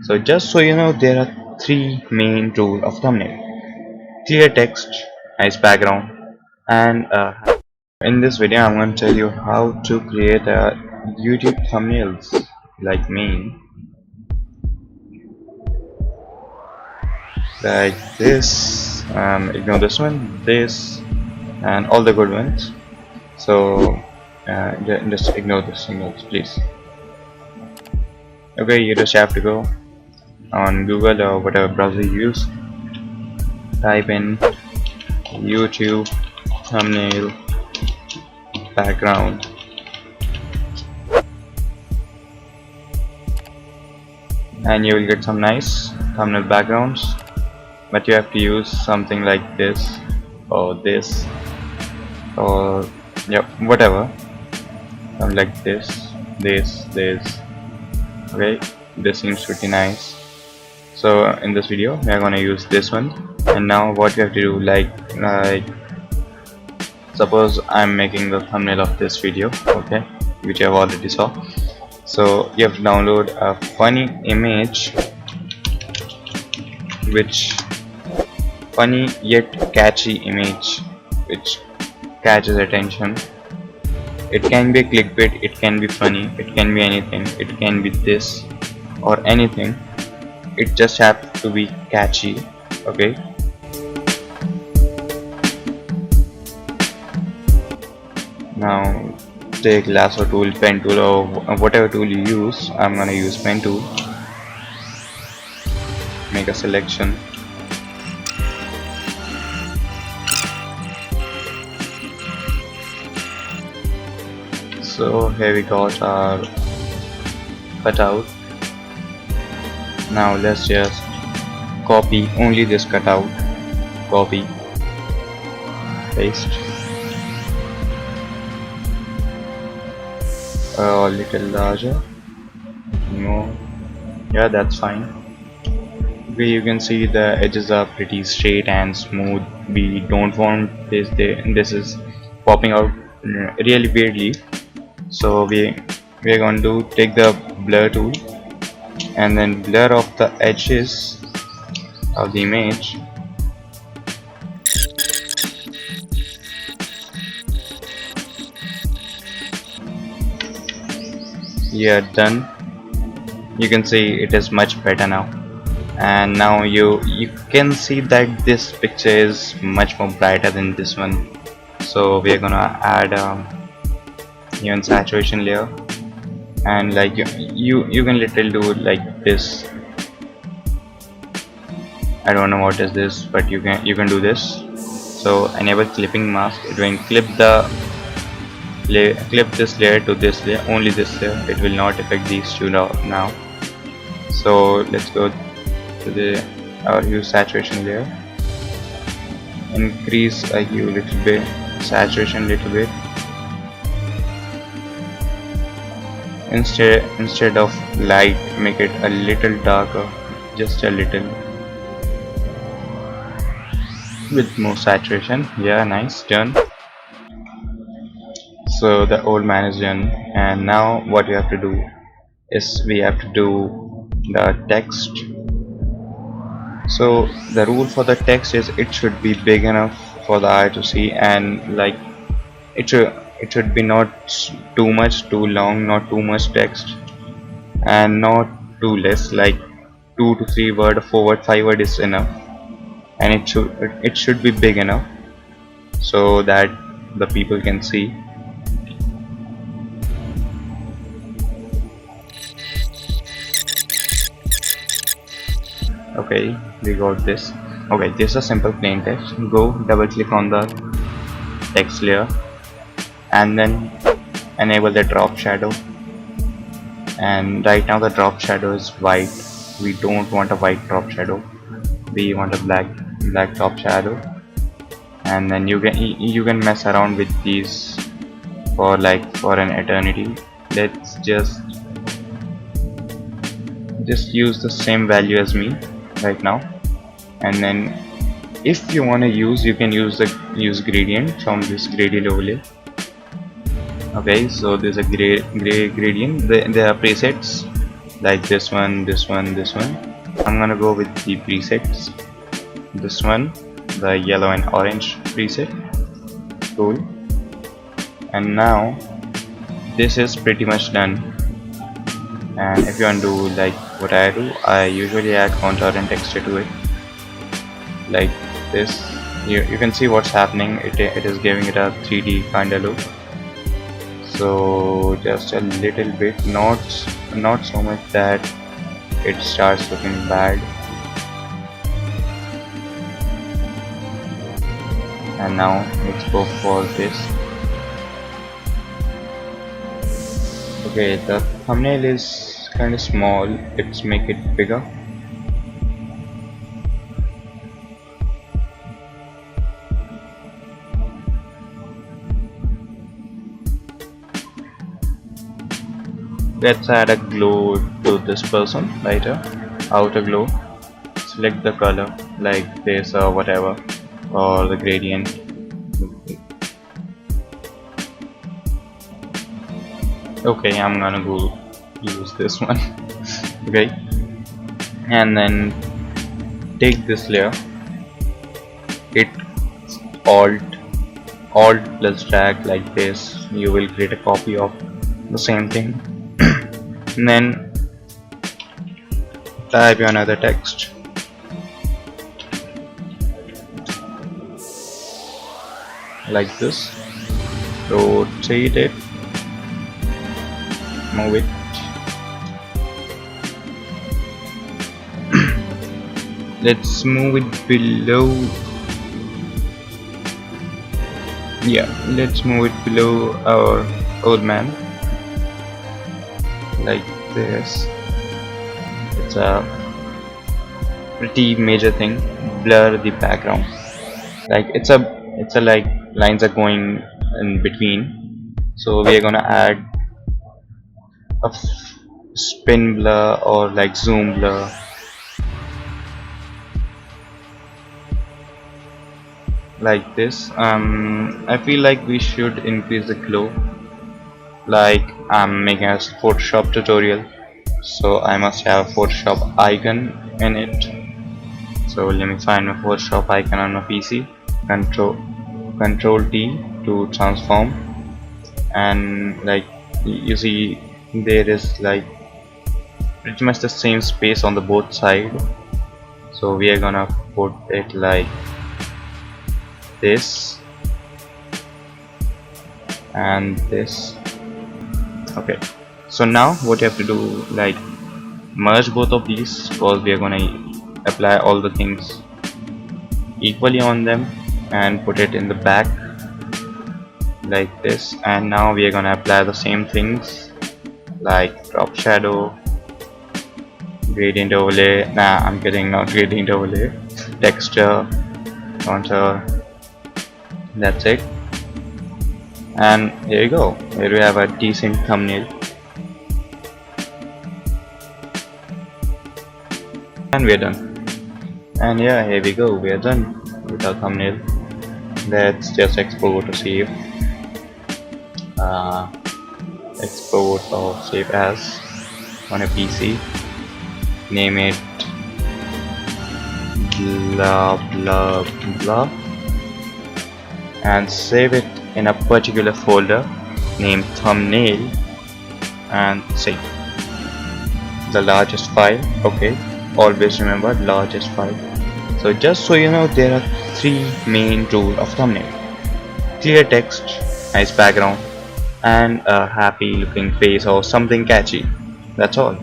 So just so you know, there are three main rules of thumbnail: clear text, nice background, and in this video I'm going to tell you how to create YouTube thumbnails like me, like this. Ignore this one, this, and all the good ones. So just ignore this, please. Okay, you just have to go on Google or whatever browser you use, type in YouTube thumbnail background, and you will get some nice thumbnail backgrounds, but you have to use something like this or this or yeah, whatever, like this. Okay, this seems pretty nice. So in this video we are going to use this one. And now what you have to do, like suppose I'm making the thumbnail of this video, okay, which you have already saw. So you have to download a funny image, funny yet catchy image which catches attention. It can be clickbait, it can be funny, it can be anything, it can be this or anything. It just has to be catchy. Okay, now take lasso tool, pen tool, or whatever tool you use. I'm gonna use pen tool. Make a selection. So here we got our cutout. Now let's just copy only this cutout, copy, paste, a little larger, more, yeah, that's fine. You can see the edges are pretty straight and smooth. We don't want this is popping out really weirdly. So we're going to take the blur tool and then blur off the edges of the image. Yeah, done. You can see it is much better now, and now you can see that this picture is much more brighter than this one. So we are gonna add even saturation layer, and like you can literally do like this. I don't know what is this, but you can do this. So enable clipping mask. It will clip this layer to this layer, only this layer. It will not affect these two now. So let's go to our hue saturation layer. Increase a hue little bit, saturation little bit. Instead of light, make it a little darker, just a little, with more saturation. Yeah, nice, done. So the old man is done, and now what we have to do is we have to do the text. So the rule for the text is it should be big enough for the eye to see, and like it should be not too much too long, not too much text, and not too less, like 2 to 3 word, 4 word, 5 word is enough. And it should be big enough so that the people can see. Okay, we got this. Okay, this is a simple plain text. Go double click on the text layer and then enable the drop shadow. And right now the drop shadow is white. We don't want a white drop shadow, we want a black drop shadow. And then you can mess around with these for an eternity. Let's just use the same value as me right now. And then if you want to use, you can use gradient from this gradient overlay. Okay, so there's a gray gradient. There are presets. like this one, this one, this one. I'm gonna go with the presets. This one, the yellow and orange preset. Cool. And now this is pretty much done. And if you want to do like what I do, I usually add contour and texture to it, like this. You can see what's happening. It is giving it a 3D kind of look. So just a little bit, not so much that it starts looking bad. And now let's go for this. Okay, the thumbnail is kind of small. Let's make it bigger. Let's add a glow to this person right here. Outer glow. Select the color like this or whatever, or the gradient. Okay, I'm gonna go use this one. Okay, and then take this layer, hit alt plus drag like this. You will create a copy of the same thing. And then type another text like this, rotate it, move it. Let's move it below. Yeah, let's move it below our old man like this. It's a pretty major thing. Blur the background, like it's a like lines are going in between, so we are gonna add a spin blur or like zoom blur. Like this. I feel like we should increase the glow. Like I'm making a Photoshop tutorial, so I must have a Photoshop icon in it. So let me find my Photoshop icon on my PC. Control T to transform, and like you see there is like pretty much the same space on the both side, so we are gonna put it like this and this. Okay, so now what you have to do, like merge both of these, because we are gonna apply all the things equally on them, and put it in the back like this. And now we are gonna apply the same things like drop shadow, gradient overlay. Nah, I'm kidding, not gradient overlay. Texture, contour. That's it. And here you go. Here we have a decent thumbnail. And we're done. And yeah, here we go. We are done with our thumbnail. Let's just export or save. Export or save as on a PC. Name it blah blah blah, and save it in a particular folder named thumbnail, and save the largest file. Okay, always remember largest file. So just so you know, there are three main rules of thumbnail: clear text, nice background, and a happy looking face or something catchy. That's all.